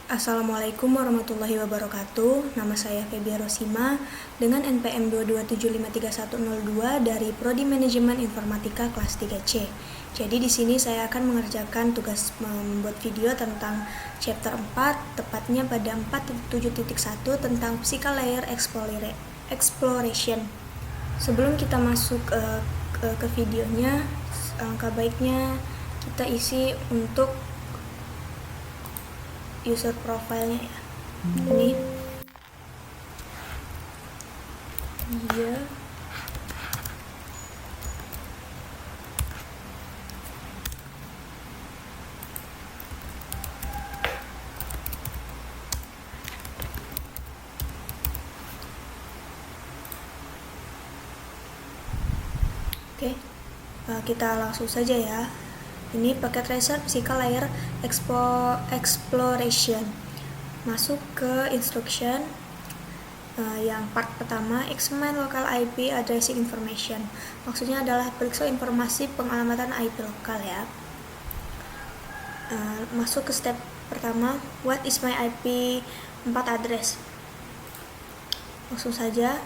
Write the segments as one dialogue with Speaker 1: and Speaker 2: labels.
Speaker 1: Assalamualaikum warahmatullahi wabarakatuh. Nama saya Febia Rosima dengan NPM 227533102 dari Prodi Manajemen Informatika kelas 3C. Jadi di sini saya akan mengerjakan tugas membuat video tentang chapter 4, tepatnya pada 4.7.1 tentang Physical Layer Exploration. Sebelum kita masuk ke videonya, alangkah baiknya kita isi untuk user profile-nya ya. Ini dia. Oke. Kita langsung saja ya. Ini paket tracer Physical Layer Exploration. Masuk ke instruction. Yang part pertama, examine local IP addressing information. Maksudnya adalah periksa informasi pengalamatan IP lokal ya. Masuk ke step pertama, what is my IP 4 address. Langsung saja.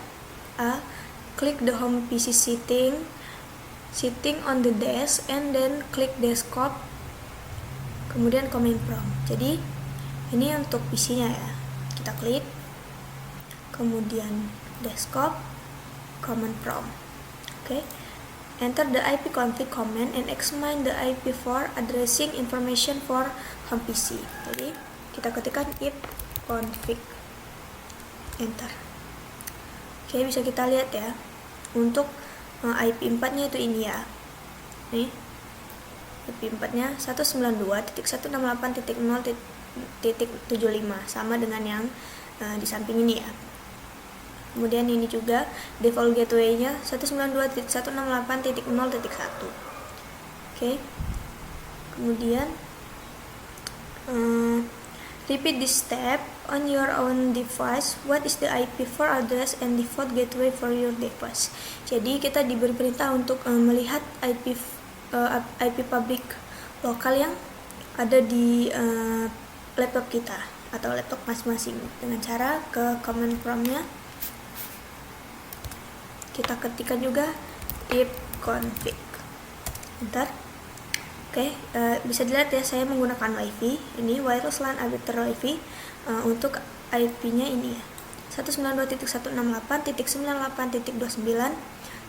Speaker 1: A. Klik the home PC sitting on the desk and then klik desktop, kemudian command prompt. Jadi ini untuk PC-nya ya, kita klik, kemudian desktop, command prompt. Oke. Enter the IP config command and examine the IP for addressing information for home PC. Jadi kita ketikkan ip config, enter. Oke, bisa kita lihat ya, untuk IP 4 nya itu ini ya. Nih, IP 4 nya 192.168.0.75 sama dengan yang di samping ini ya. Kemudian ini juga default gateway nya 192.168.0.1. Oke. Kemudian repeat this step on your own device. What is the IP for address and default gateway for your device? Jadi kita diberi perintah untuk melihat IP public lokal yang ada di laptop kita atau laptop masing-masing dengan cara ke command prompt-nya kita ketikkan juga ip config, enter. Oke, bisa dilihat ya, saya menggunakan WiFi. Ini wireless LAN adapter WiFi untuk IP-nya ini ya. 192.168.98.29.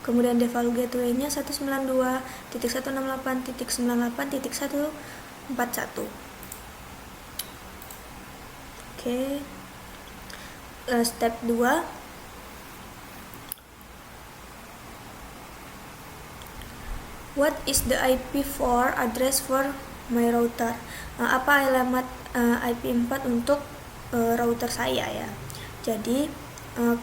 Speaker 1: Kemudian default gateway-nya 192.168.98.141. Oke. Step 2. What is the IP for address for my router? Apa alamat IP 4 untuk router saya ya. Jadi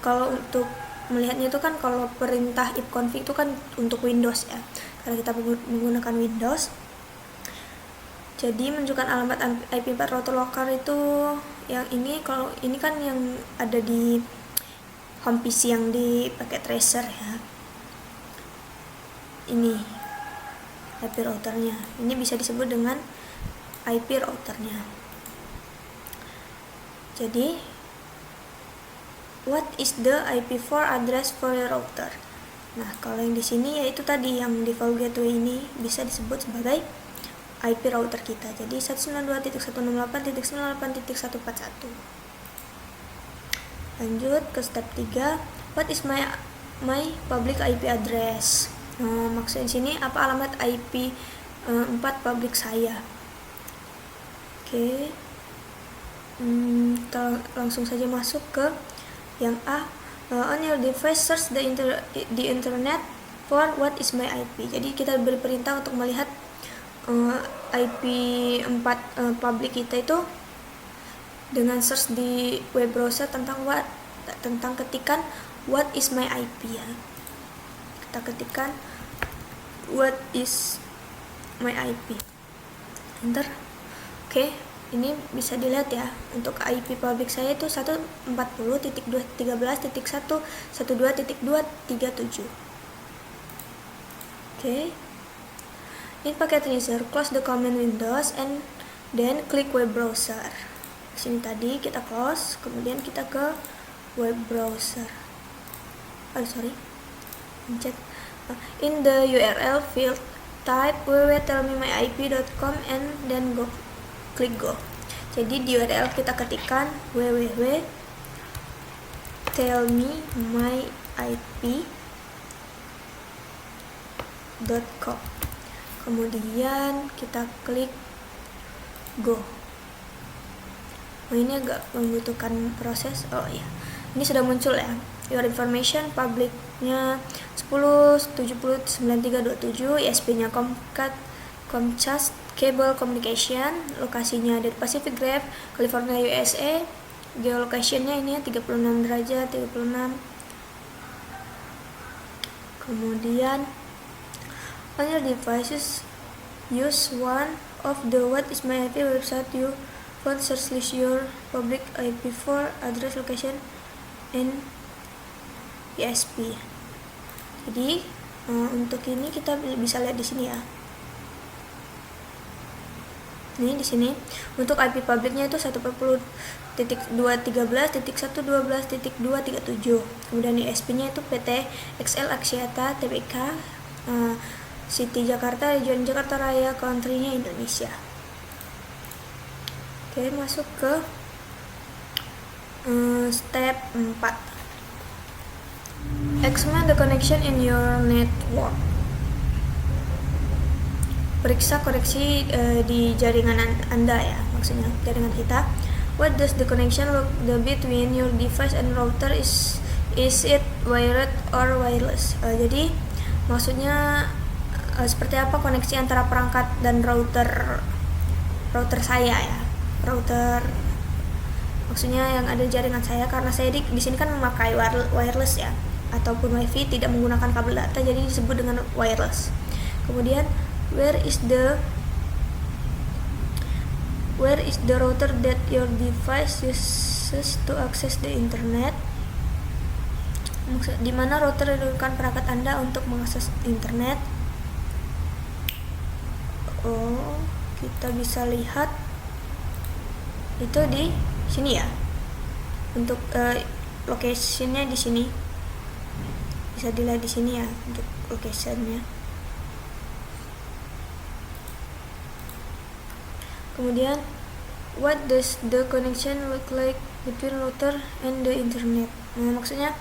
Speaker 1: kalau untuk melihatnya itu kan, kalau perintah ipconfig itu kan untuk Windows ya, karena kita menggunakan Windows. Jadi menunjukkan alamat IP 4 router lokal itu yang ini. Kalau ini kan yang ada di home PC yang di paket tracer ya. Ini IP routernya. Ini bisa disebut dengan IP routernya. Jadi what is the IP4 address for your router? Nah, kalau yang di sini yaitu tadi yang default gateway ini bisa disebut sebagai IP router kita. Jadi 192.168.98.141. Lanjut ke step 3. What is my public IP address? Maksudnya sini apa alamat IP 4 public saya. Oke. Kita langsung saja masuk ke yang A. On your device search the internet for what is my IP. Jadi kita beri perintah untuk melihat IP 4 public kita itu dengan search di web browser tentang ketikan what is my IP ya. Kita ketikkan what is my IP, enter. Oke, ini bisa dilihat ya, untuk IP public saya itu 140.13.112.237. Oke. In packet tracer, close the command windows and then click web browser. sini tadi, kita close, kemudian kita ke web browser. In the URL field, type www.tellmemyip.com and then klik go. Jadi di URL kita ketikkan www.tellmemyip.com. Kemudian kita klik go. Ini agak membutuhkan proses. Ini sudah muncul ya. Your information publicnya 10709327, ISP-nya Comcast Cable Communication, lokasinya dari Pacific Grove, California, USA. Geolocation-nya ini 36 derajat 36. Kemudian on your devices, use one of the What is my IP website you found, search list your public IP4 address location and ISP. Jadi untuk ini kita bisa lihat di sini ya. Ini di sini untuk IP publiknya itu 140.213.112.237. Kemudian ISP-nya itu PT XL Axiata Tbk, City Jakarta, region Jakarta Raya, country-nya Indonesia. Oke, masuk ke step 4. Examine the connection in your network. Periksa koneksi di jaringan Anda ya, maksudnya jaringan kita. What does the connection look between your device and router? Is it wired or wireless? Jadi maksudnya seperti apa koneksi antara perangkat dan router saya ya. Router maksudnya yang ada jaringan saya, karena saya di sini kan memakai wireless ya, ataupun wifi, tidak menggunakan kabel data, jadi disebut dengan wireless. Kemudian where is the router that your device uses to access the internet? Di mana router yang digunakan perangkat Anda untuk mengakses internet? Kita bisa lihat itu di sini ya. Untuk location-nya di sini. Bisa dilihat di sini ya untuk location-nya. Kemudian what does the connection look like between router and the internet? Maksudnya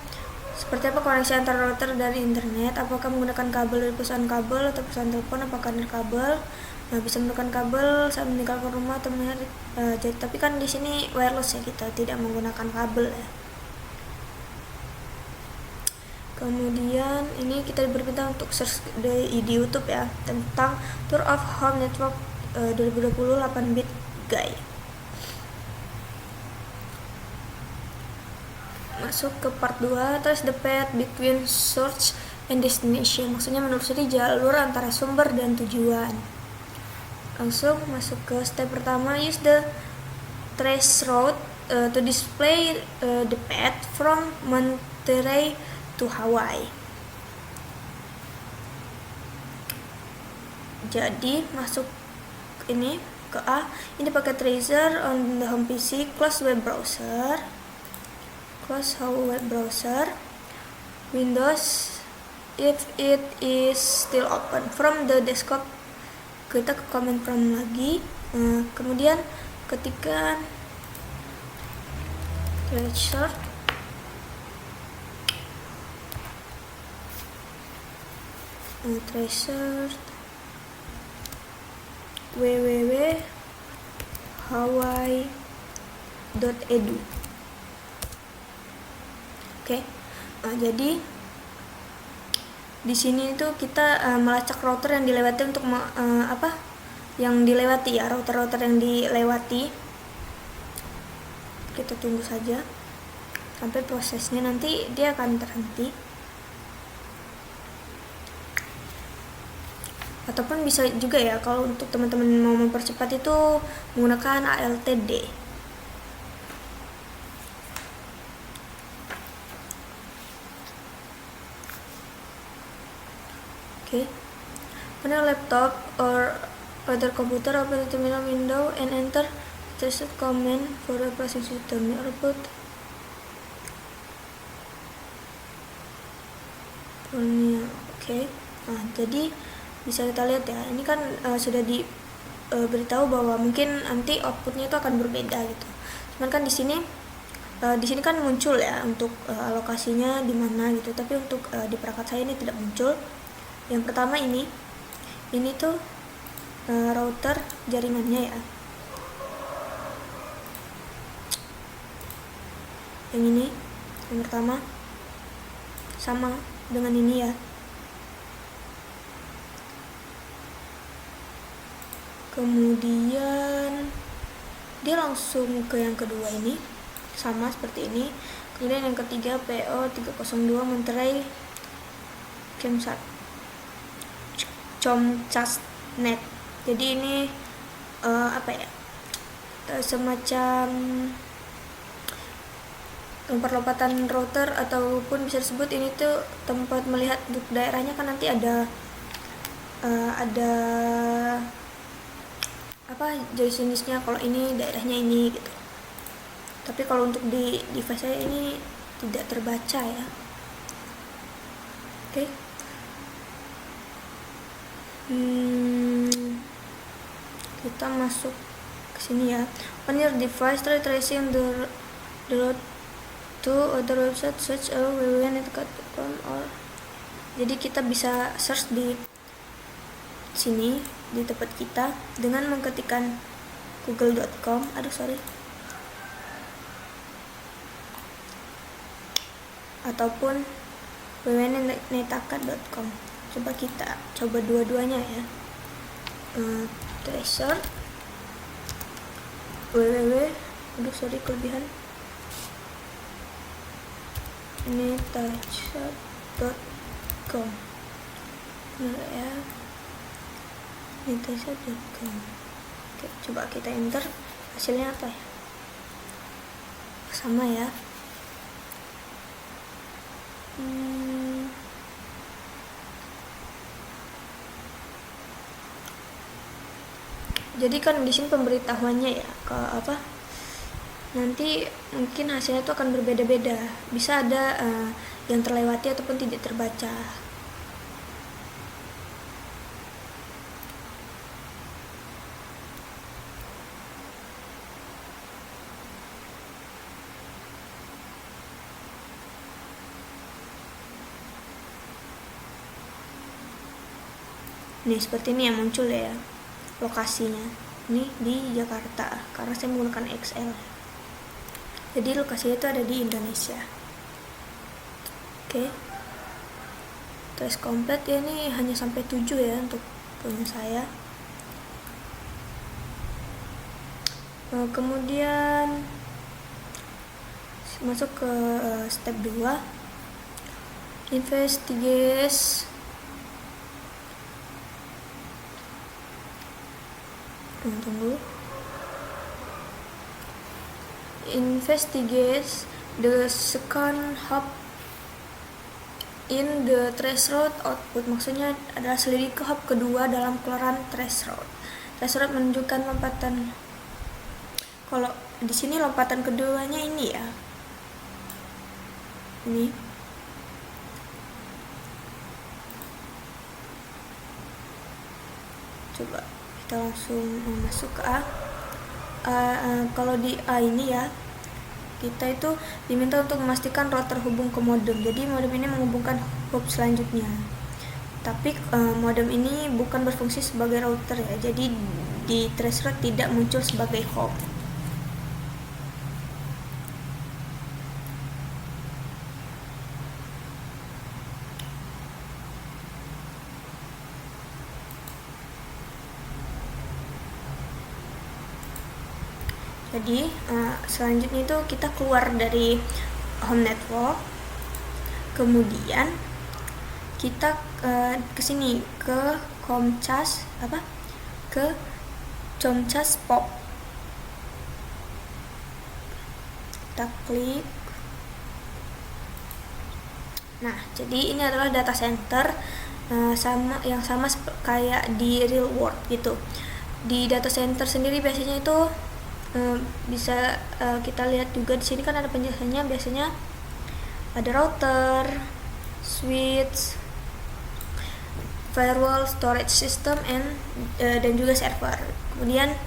Speaker 1: seperti apa koneksi antara router dan internet? Apakah menggunakan kabel dari perusahaan kabel atau perusahaan telepon? Apakah dari kabel? Bisa menggunakan kabel saat meninggalkan rumah atau tapi kan di sini wireless ya, kita tidak menggunakan kabel ya. Kemudian ini kita diperintah untuk search di YouTube ya tentang Tour of Home Network 2020 8-bit guy. Masuk ke part 2, trace the path between source and destination. Maksudnya menelusuri jalur antara sumber dan tujuan. Langsung masuk ke step pertama, use the trace route to display the path from Monterey to Hawaii. Jadi masuk ini ke A, ini pakai tracer on the home PC, close web browser, Windows if it is still open, from the desktop kita ke command prompt lagi, kemudian ketikkan tracer www.hawaii.edu. Oke. Jadi di sini itu kita melacak router yang dilewati untuk router yang dilewati. Kita tunggu saja sampai prosesnya, nanti dia akan terhenti. Ataupun bisa juga ya kalau untuk teman-teman mau mempercepat itu menggunakan ALTD. Okay. On your laptop or other computer, open the terminal window and enter trusted command for a operating system output oke. Nah, jadi bisa kita lihat ya, ini kan sudah diberitahu bahwa mungkin nanti outputnya itu akan berbeda gitu. Cuman kan di sini kan muncul ya untuk alokasinya di mana gitu, tapi untuk di perangkat saya ini tidak muncul. Yang pertama ini tuh router jaringannya ya. Yang ini yang pertama sama dengan ini ya. Kemudian dia langsung ke yang kedua ini sama seperti ini. Kemudian yang ketiga PO302 Monterey Comcast.net. Jadi ini semacam lompatan router, ataupun bisa disebut ini tuh tempat melihat untuk daerahnya kan nanti ada jenisnya, kalau ini daerahnya ini gitu. Tapi kalau untuk di device saya ini tidak terbaca ya. Oke. Kita masuk ke sini ya. On your device, try tracing the route to other website such as www.netcat.com or. Jadi kita bisa search di sini di tempat kita dengan mengetikkan google.com. Ataupun www.netcat.com. Kita coba dua-duanya ya. Tracer kelebihan netcat.com ya, netcat.com. Oke, coba kita enter, hasilnya apa ya? Sama ya. Jadi kan di sini pemberitahuannya ya ke nanti mungkin hasilnya itu akan berbeda-beda, bisa ada yang terlewati ataupun tidak terbaca. Nih seperti ini yang muncul ya lokasinya. Ini di Jakarta karena saya menggunakan XL. Jadi lokasinya itu ada di Indonesia. Oke. Tes komplit ya, ini hanya sampai 7 ya untuk punya saya. Kemudian masuk ke step 2. Investigate. Tunggu. Investigate the second hop in the threshold output. Maksudnya adalah selidiki hop kedua dalam keluaran threshold. Threshold menunjukkan lompatan. Kalau di sini lompatan keduanya ini ya. Ini. Coba kita langsung masuk ke A. Kalau di A ini ya, kita itu diminta untuk memastikan router terhubung ke modem. Jadi modem ini menghubungkan hop selanjutnya. Tapi modem ini bukan berfungsi sebagai router ya. Jadi di threshold tidak muncul sebagai hop. Jadi selanjutnya itu kita keluar dari home network, kemudian kita ke sini ke Comcast ke Comcast POP. Kita klik. Nah, jadi ini adalah data center sama kayak di real world gitu. Di data center sendiri biasanya itu bisa kita lihat juga di sini kan ada penjelasannya. Biasanya ada router, switch, firewall, storage system, dan juga server. Kemudian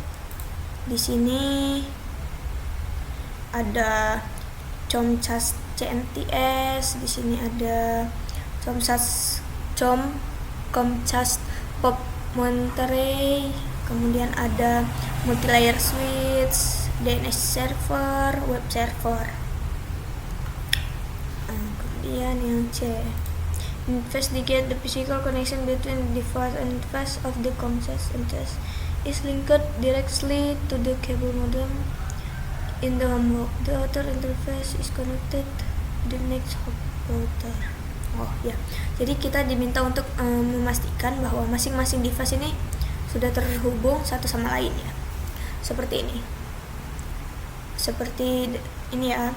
Speaker 1: di sini ada Comcast CMTS, di sini ada Comcast Pop Monterey, kemudian ada multilayer switch, DNS server, web server. Kemudian yang C, investigate the physical connection between the device and device of the Comcast MTS is linked directly to the cable modem in the home hub. The outer interface is connected to the next hub router. Jadi kita diminta untuk memastikan bahwa masing-masing device ini sudah terhubung satu sama lain ya. Seperti ini. Seperti ini ya.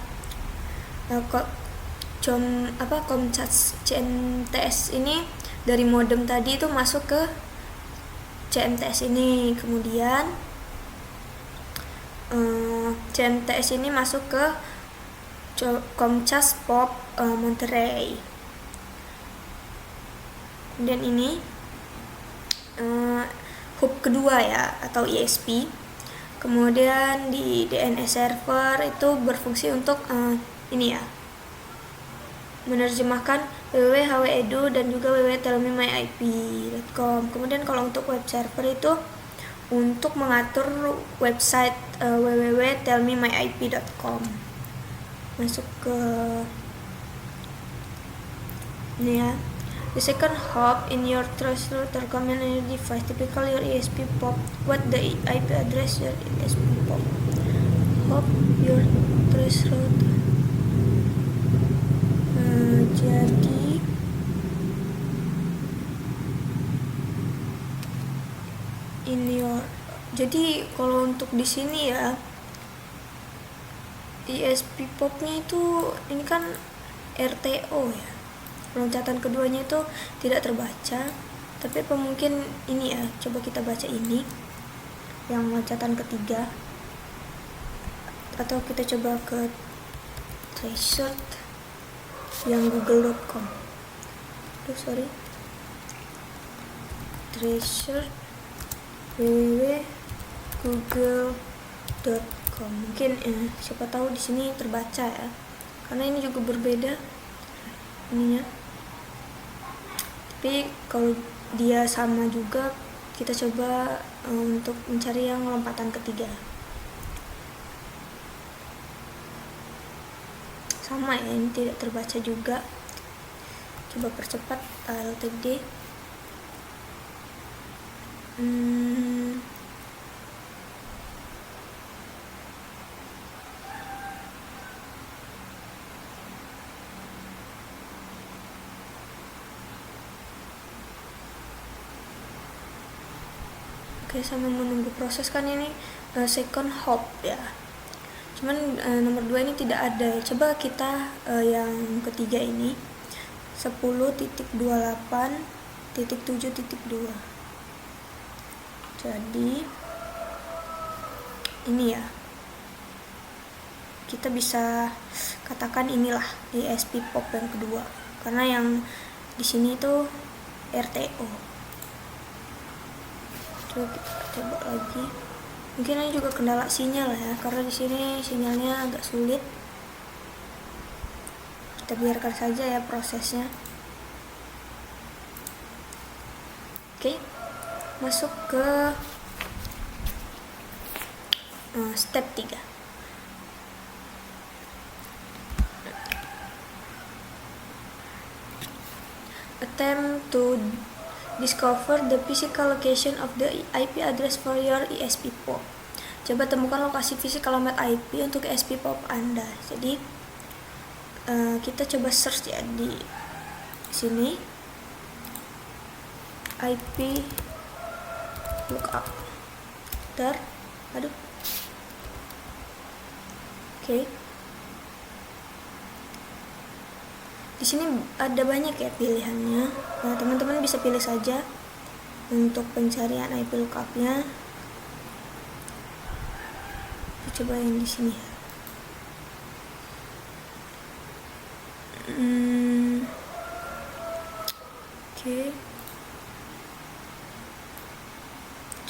Speaker 1: Comcast CMTS ini dari modem tadi itu masuk ke CMTS ini, kemudian CMTS ini masuk ke Comcast Pop Monterey. Dan ini hub kedua ya, atau ISP. Kemudian di DNS server itu berfungsi untuk ini ya, menerjemahkan www.hwedu dan juga www.tellmemyip.com. Kemudian kalau untuk web server itu untuk mengatur website www.tellmemyip.com. Masuk ke ini ya. The second hop in your trace router command on your device, typically your ESP pop. What the IP address your ESP pop? Hop your trace router. Jadi kalau untuk di sini ya, ESP popnya itu ini kan RTO ya. Loncatan keduanya itu tidak terbaca, tapi mungkin ini ya, coba kita baca ini yang loncatan ketiga, atau kita coba ke tracer yang google.com. Tracer www.google.com. Mungkin siapa tahu di sini terbaca ya, karena ini juga berbeda ininya. Tapi kalau dia sama juga, kita coba untuk mencari yang lompatan ketiga. Sama ya, ini tidak terbaca juga. Coba percepat LTD. Oke, sambil menunggu proses kan ini second hop ya. Cuman nomor 2 ini tidak ada. Coba kita yang ketiga ini 10.28.7.2. Jadi ini ya, kita bisa katakan inilah ESP pop yang kedua, karena yang di sini itu RTO. Coba lagi. Mungkin ini juga kendala sinyal ya, karena di sini sinyalnya agak sulit. Kita biarkan saja ya prosesnya. Oke, masuk ke step 3. Attempt to discover the physical location of the IP address for your ESP pop. Coba temukan lokasi fisik alamat IP untuk ESP pop Anda. Jadi kita coba search ya di sini, IP lookup. Oke. Di sini ada banyak ya pilihannya. Nah, teman-teman bisa pilih saja untuk pencarian IP lookupnya. coba yang di sini. Oke.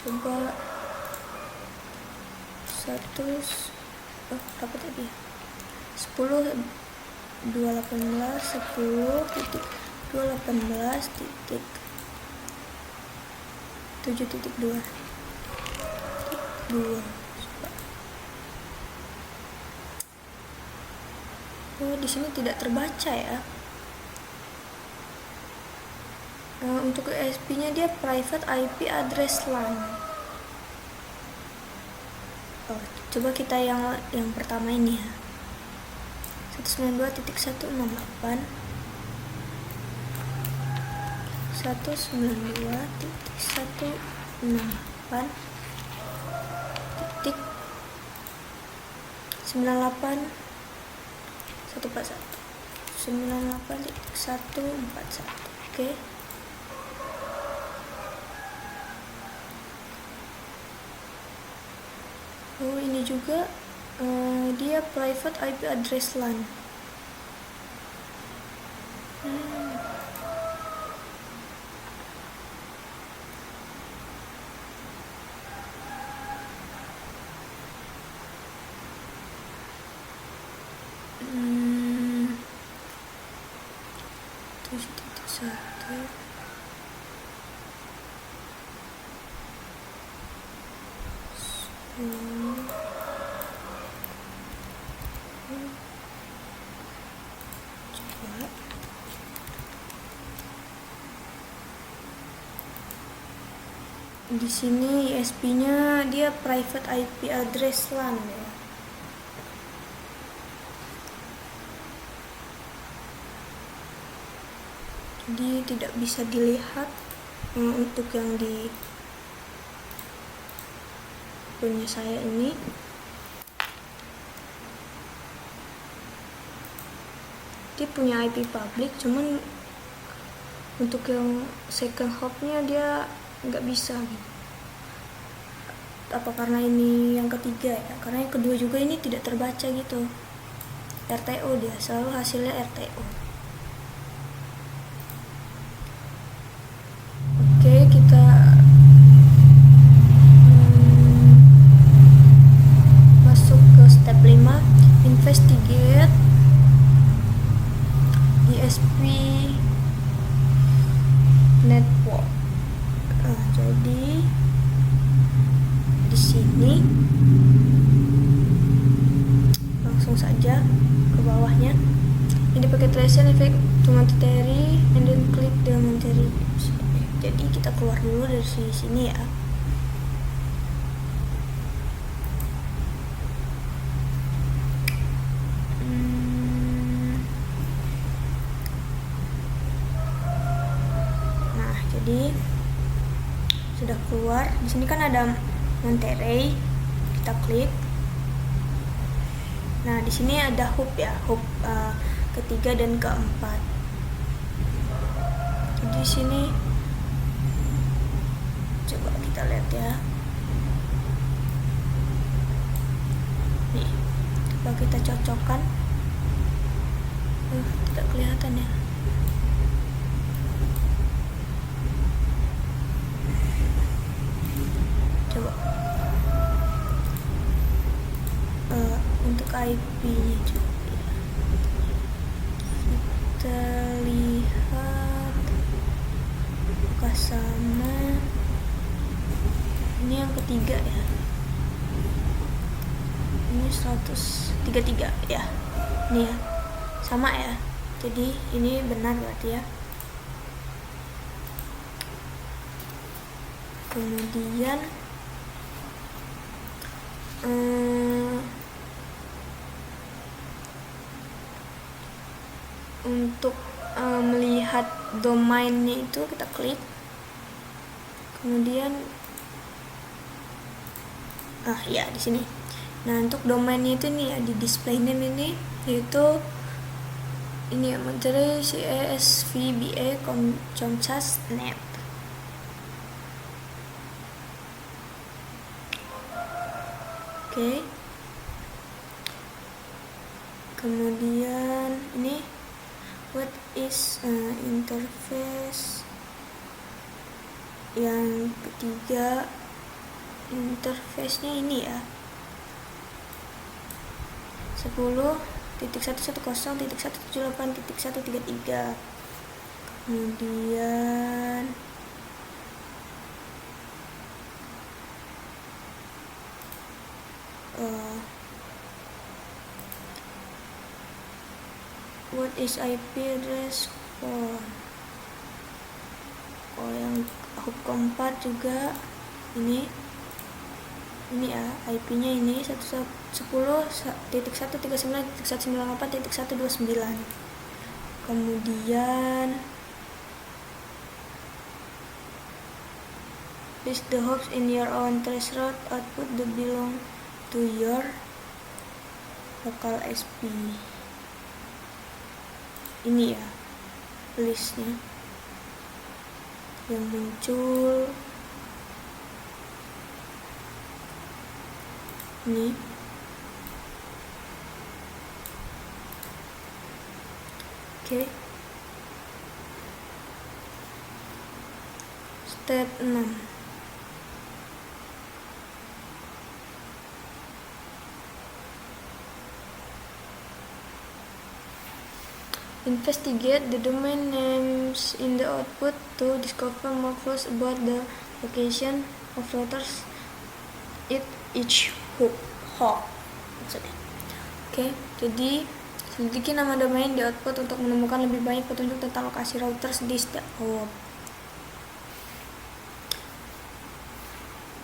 Speaker 1: Coba berapa tadi? 10.218.218.7.2. Oh, di sini tidak terbaca ya. Untuk ESP-nya dia private IP address LAN. Coba kita yang pertama ini ya. 192.168 198.141 oke. Oh, ini juga dia private IP address LAN. Di sini ISP-nya dia private IP address LAN ya. Jadi tidak bisa dilihat untuk yang di punya saya ini. Dia punya IP public, cuman untuk yang second hop-nya dia nggak bisa gitu. Apa karena ini yang ketiga ya? Karena yang kedua juga ini tidak terbaca gitu. RTO dia selalu hasilnya RTO. Oke, kita masuk ke step 5, investigate ISP network. Jadi di sini langsung saja ke bawahnya. Ini pakai tracer effect to monetary and then klik the monetary. Jadi kita keluar dulu dari sini ya. Nah, jadi sudah keluar. Di sini kan ada Monterey, kita klik. Nah, di sini ada hub ya, hub ketiga dan keempat. Jadi di sini coba kita lihat ya. Nih, coba kita cocokkan. Tidak kelihatan ya. Coba untuk IP-nya juga kita lihat apakah sama. Ini yang ketiga ya, ini 133 ya, ini ya sama ya, jadi ini benar berarti ya. Kemudian untuk melihat domainnya itu kita klik, kemudian ya di sini. Nah, untuk domainnya itu nih ya, di display name ini yaitu ini ya, Monterey CSVBA Comcast Net. Oke. Kemudian ini what is interface. Yang ketiga interface-nya ini ya, 10.110.178.133. Kemudian what is IP address for. Yang hub keempat juga ini ya, IP-nya ini 10.139.198.129. Kemudian list the hops in your own traceroute output that belong to your local SP. Ini ya listnya yang muncul ini. Oke. Step 6. Investigate the domain names in the output to discover more clues about the location of routers at each hop. Oke, jadi selidiki nama domain di output untuk menemukan lebih banyak petunjuk tentang lokasi routers di setiap hop.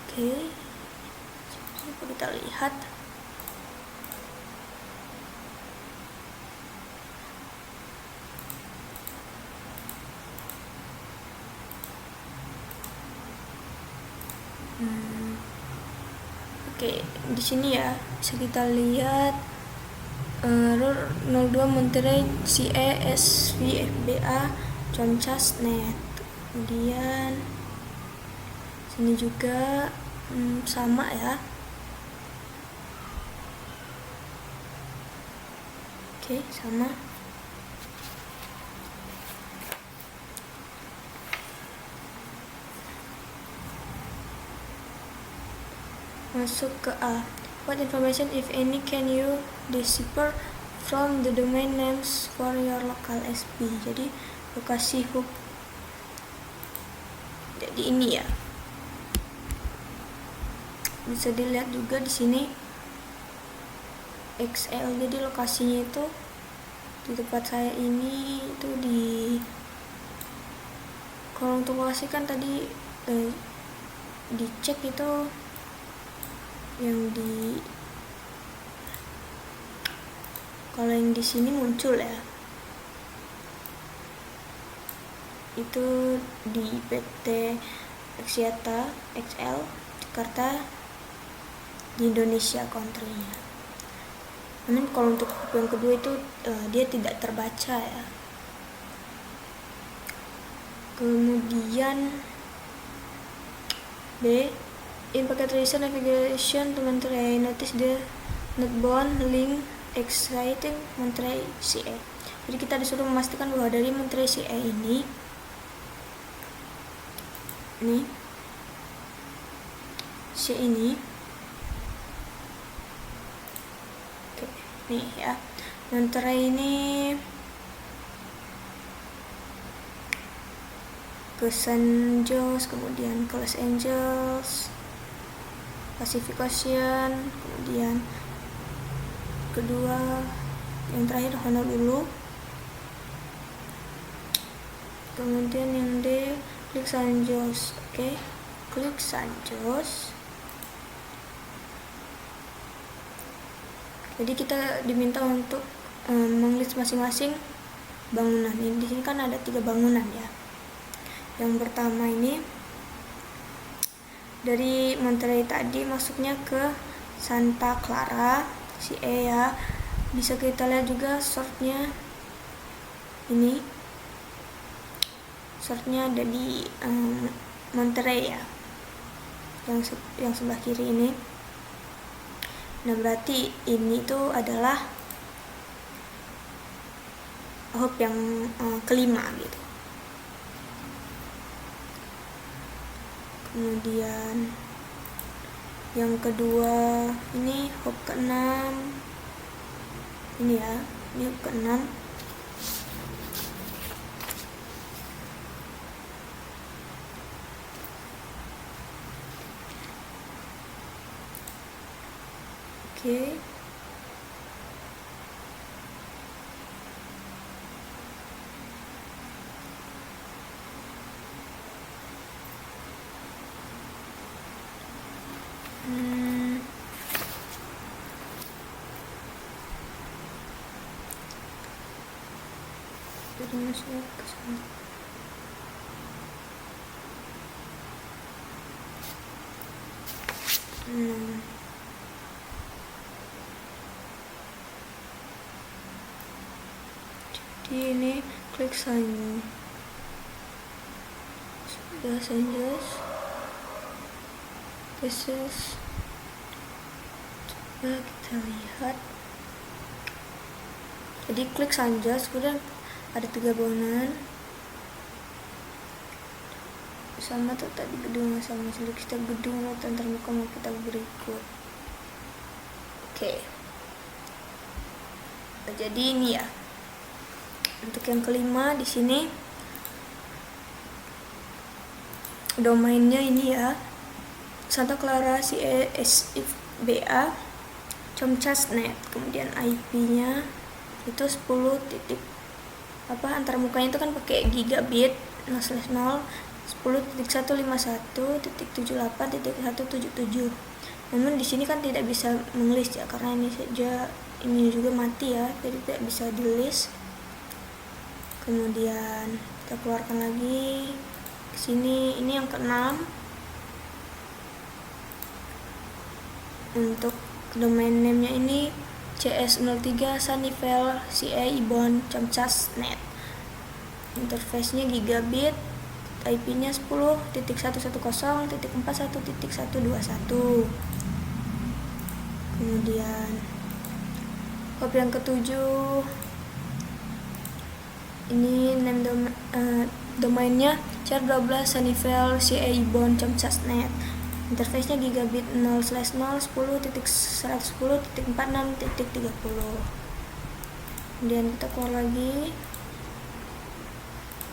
Speaker 1: Oke, coba kita lihat. Oke, di sini ya bisa kita lihat error 02 Monterey CE SV FBA Comcast net. Kemudian sini juga sama ya. Oke, sama. Masuk ke A. What information, if any, can you decipher from the domain names for your local SP? Jadi lokasi hub. Jadi ini ya. Bisa dilihat juga di sini XL. Jadi lokasinya itu di tempat saya ini itu di. Kalau untuk lokasi kan tadi dicek itu yang di, kalau yang di sini muncul ya, itu di PT Axiata XL Jakarta di Indonesia country-nya. Namun kalau untuk yang kedua itu dia tidak terbaca ya. Kemudian B, in packet tracer navigation to Monterey, notice the netbound link exciting Monterey CE. Jadi kita disuruh memastikan bahwa dari Monterey CE ini C ini oke, nih ya, Monterey ini ke San Jose, kemudian ke Los Angeles, Pacific Ocean, kemudian kedua yang terakhir Honolulu, kemudian yang D klik San Jose. Oke, klik San Jose. Jadi kita diminta untuk menglist masing-masing bangunan. Ini di sini kan ada 3 bangunan ya. Yang pertama ini dari Monterey tadi masuknya ke Santa Clara CE ya. Bisa kita lihat juga shortnya ini, shortnya ada di Monterey ya, yang sebelah kiri ini. Nah berarti ini tuh adalah hop yang kelima gitu. Kemudian yang kedua ini hop ke-6, ini ya, ini hop ke-6. Oke. Masuk ke sana. Jadi ini klik sign Los Angeles. This is, coba kita lihat. Jadi klik saja, kemudian ada 3 bonan sama tuh tadi gedung sama sini, kita gedung dan terbuka mau kita berikut. Oke. Jadi ini ya untuk yang kelima di sini domainnya ini ya, Santa Clara CASFBA comcast.net, kemudian IP-nya itu 10 titik antar mukanya itu kan pakai gigabit 0/0 10.151.78.177. Namun di sini kan tidak bisa menglist ya, karena ini juga mati ya, jadi tidak bisa di list. Kemudian kita keluarkan lagi ke sini, ini yang ke-6 untuk domain name-nya ini CS03 Sunnyvale CA Ibon comcast.net. Interface-nya gigabit, IP-nya 10.110.41.121. Kemudian hop yang ke-7 ini name domainnya CR12 Sunnyvale CA Ibon comcast.net. Interface-nya gigabit 0/0 10.110.46.30. Kemudian kita keluar lagi.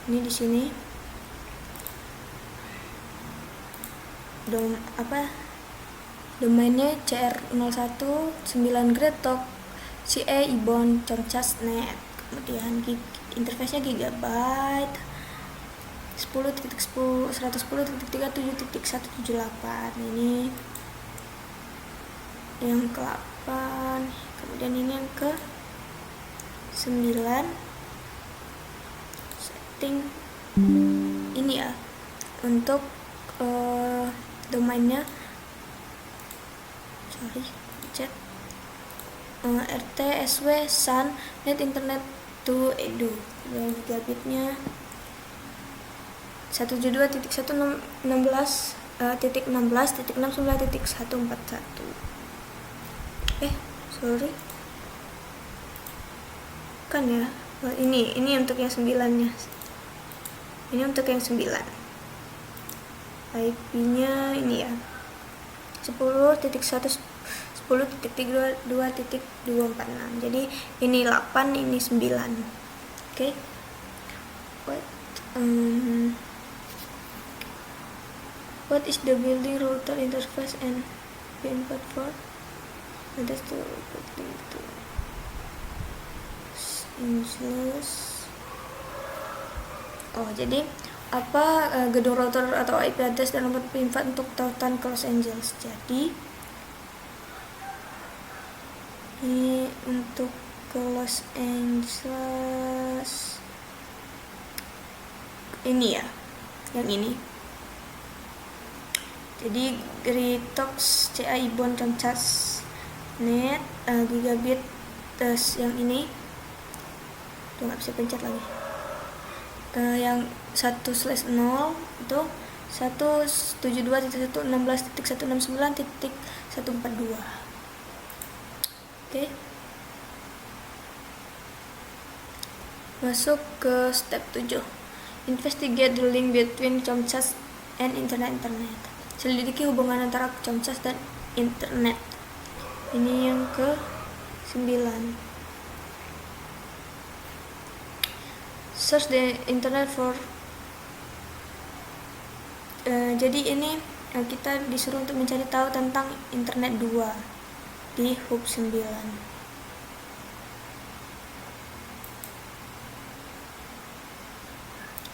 Speaker 1: Ini di sini domainnya CR01 9 Gretok CA Ibon comcast.net. Kemudian interface-nya gigabyte 10.110.37.178. Ini yang ke-8. Kemudian ini yang ke-9. Setting ini ya untuk domainnya RTSW Sun Net Internet to Edu. Dan gigabitnya 172.116.16.69.141. Sorry. Kan ya. Ini untuk yang 9-nya. Ini untuk yang 9. IP-nya ini ya. 10.110.32.246. Jadi ini 8, ini 9. Oke. What is the building router interface and pin port for? That's the link to Angeles. Jadi apa gedung router atau IP address dan nomor pin port untuk tautan ke Los Angeles. Jadi ini untuk ke Los Angeles ini ya, yang ini. Jadi Gritox CA Ibon comcast.net gigabit yang ini tuh nggak bisa pencet lagi. Yang 1/0 itu 172.116.169.142. Oke. Masuk ke step 7. Investigate the link between Comcast and internet. Selidiki hubungan antara Comcast dan internet. Ini yang ke 9. Search the internet for jadi ini kita disuruh untuk mencari tahu tentang internet 2 di hub 9.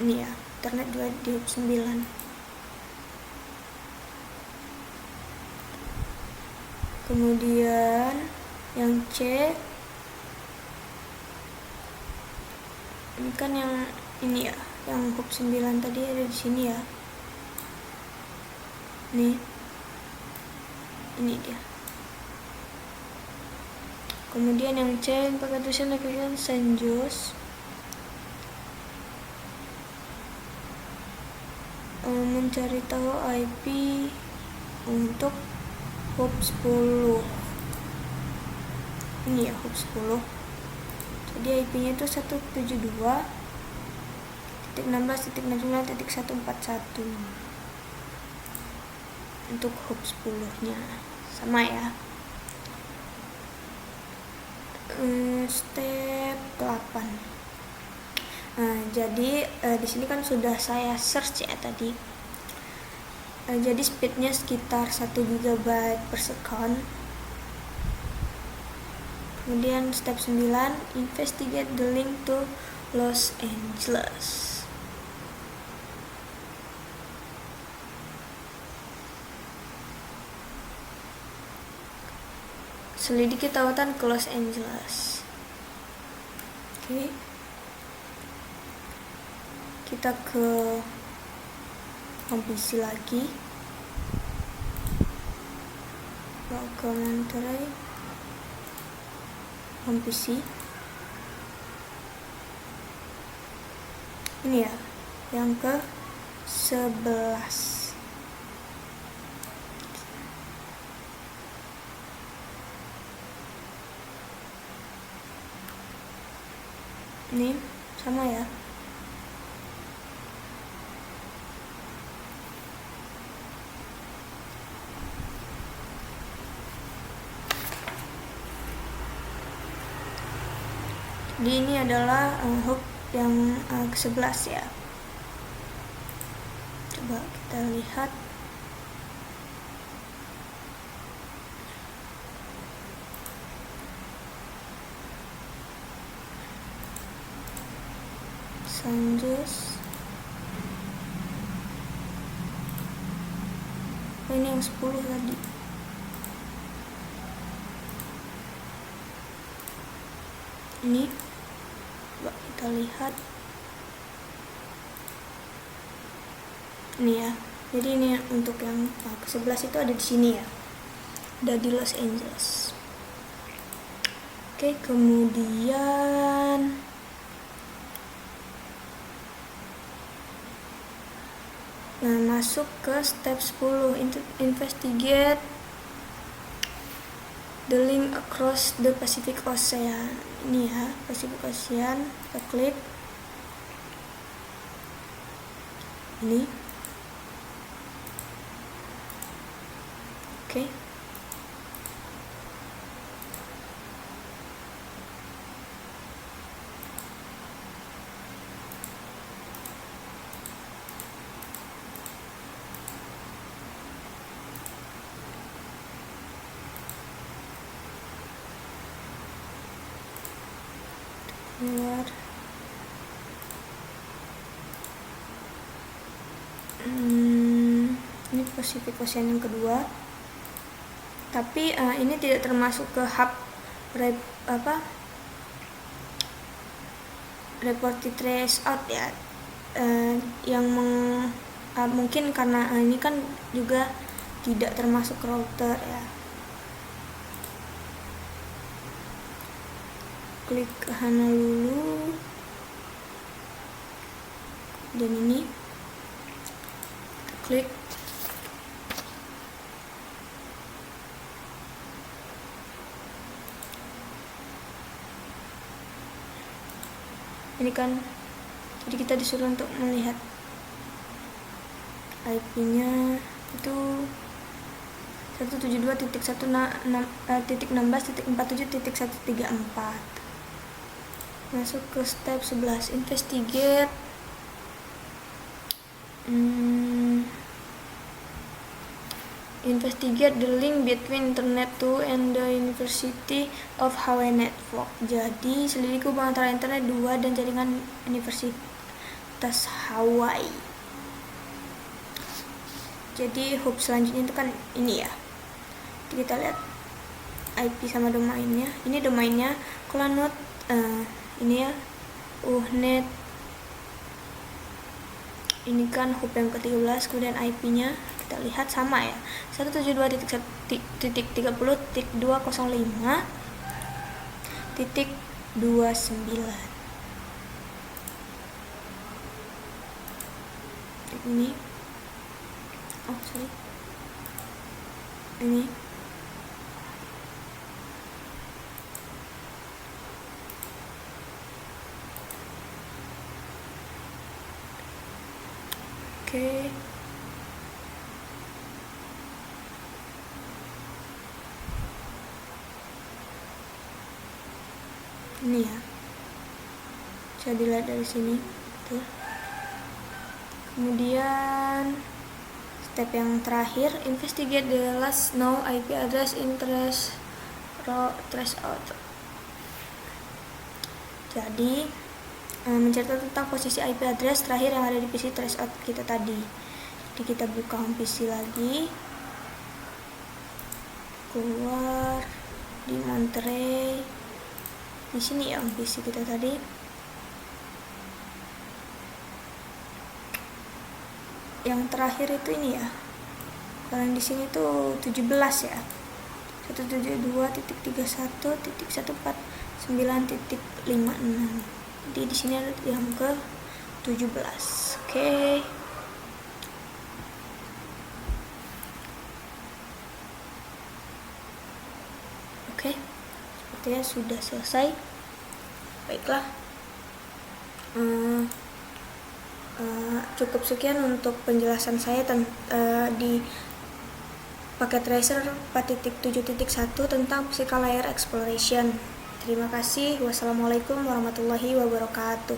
Speaker 1: Ini ya, internet 2 di hub 9. Kemudian yang C, ini kan yang ini ya, yang hub 9 tadi ada di sini ya. Nih, ini dia. Kemudian yang C, pakai tulisan application Saint Jose. Mencari tahu IP untuk hub 10. Ini ya hub 10. Jadi IP-nya itu 172.16.69.141 untuk hub 10-nya. Sama ya. Step 8. Jadi di sini kan sudah saya search ya tadi. Jadi speednya sekitar 1 GB per second. Kemudian step 9, investigate the link to Los Angeles. Selidiki tautan ke Los Angeles. Oke. Kita ke home PC lagi, bawa ke Monterey, home PC. Ini ya, yang ke 11. Ini sama ya. Jadi ini adalah hub yang ke-11 ya. Coba kita lihat. Saint Jose. Ini yang 10 tadi. Ini coba kita lihat. Ini ya. Jadi ini untuk yang ke-11 itu ada di sini ya. Ada di Los Angeles. Oke, kemudian masuk ke step 10, investigate the link across the Pacific Ocean. Ini ya, Pacific Ocean. Kita klik. Ini. Oke. Keluar. Ini Pacific Ocean yang kedua. Tapi ini tidak termasuk ke hub reported trace out ya. Yang mungkin karena ini kan juga tidak termasuk router ya. Klik Honolulu dan ini klik. ini kan, jadi kita disuruh untuk melihat IP-nya itu 172.16.47.134. Masuk ke step 11, investigate the link between Internet 2 and the University of Hawaii Network. Jadi selidiki hubungan antara Internet 2 dan jaringan Universitas Hawaii. Jadi hub selanjutnya itu kan ini ya. Jadi kita lihat IP sama domainnya. Ini domainnya. Kalau note ini ya, uhnet. Ini kan hub yang ke-13, kemudian IP-nya kita lihat sama ya, 172.30.205.29. Ini ini oke. Ini ya, bisa dilihat dari sini tuh. Kemudian step yang terakhir, investigate the last known IP address in traceout. Jadi mencatat tentang posisi IP address terakhir yang ada di PC traceout kita tadi. Jadi kita buka home PC lagi, keluar di Monterey, di sini ya home PC kita tadi. Yang terakhir itu ini ya, kalau yang di sini tuh 17 ya, 172.31.149.56. Jadi di sini ada yang ke 17. Oke. Sepertinya sudah selesai. Baiklah. Cukup sekian untuk penjelasan saya di paket tracer 4.7.1 tentang physical layer exploration. Terima kasih. Wassalamualaikum warahmatullahi wabarakatuh.